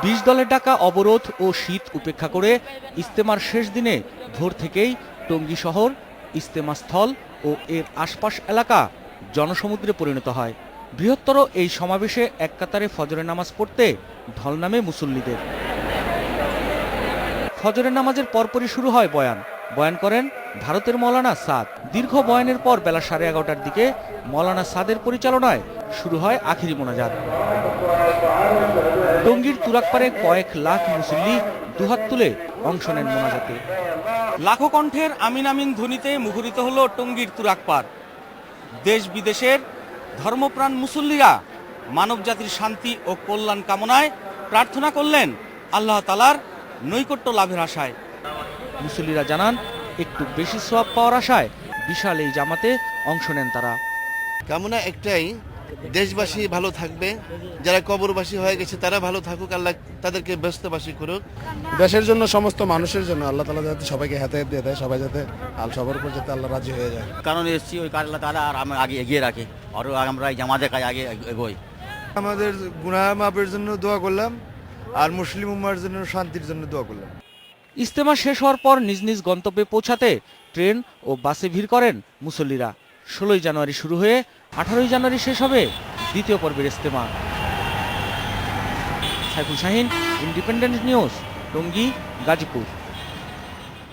২০ দলের ডাকা অবরোধ ও শীত উপেক্ষা করে ইজতেমার শেষ দিনে ভোর থেকেই টঙ্গী শহর, ইজতেমা স্থল ও এর আশপাশ এলাকা জনসমুদ্রে পরিণত হয়। বৃহত্তর এই সমাবেশে এক কাতারে ফজরের নামাজ পড়তে ঢল নামে মুসল্লিদের। ফজরের নামাজের পরপরই শুরু হয় বয়ান। বয়ান করেন ভারতের মৌলানা সাদ। দীর্ঘ বয়ানের পর বেলা 11:30টার দিকে মৌলানা সাদের পরিচালনায় শুরু হয় আখিরি মোনাজাত। টঙ্গীর তুরাগপাড়ে কয়েক লাখ মুসল্লি দুহাত তুলে অংশ নেন মোনাজাতে। লাখো কণ্ঠের আমিন আমিন ধ্বনিতে মুখরিত হলো টঙ্গীর তুরাগপাড়। দেশ বিদেশের ধর্মপ্রাণ মুসল্লিরা মানবজাতির শান্তি ও কল্যাণ কামনায় প্রার্থনা করলেন আল্লাহ তাআলার নৈকট্য লাভের আশায়। মুসল্লিরা জানান, একটু বেশি সওয়াব পাওয়ার আশায় বিশাল এই জামাতে অংশ নেন তারা। কামনা একটাই, দেশবাসী ভালো থাকবে, যারা কবরবাসী হয়ে গেছে তারা ভালো থাকুক, আল্লাহ তাদেরকে ব্যস্তবাসী করুক। দেশের জন্য, সমস্ত মানুষের জন্য আল্লাহ তাআলা যাতে সবাইকে হেদায়েত দিয়ে দেয়, সবাই যাতে সবার উপর যাতে আল্লাহ রাজি হয়ে যায়। কারণ এসেছি ওই কাজ আল্লাহ তাআলা আর আমি আগে এগিয়ে রাখে, আর আমরা এই জামাতের কাজ আগে এগোই। আমাদের গুনাহ মাফের জন্য দোয়া করলাম, আর মুসলিম উম্মার জন্য শান্তির জন্য দোয়া করলাম। ইজতেমা শেষ হওয়ার পর নিজ নিজ গন্তব্যে পৌঁছাতে ট্রেন ও বাসে ভিড় করেন মুসল্লিরা। 16 জানুয়ারি শুরু হয়ে 18 জানুয়ারি শেষ হবে দ্বিতীয় পর্বের ইজতেমা। Saiful Shahin, Independent News, Tongi, Gazipur.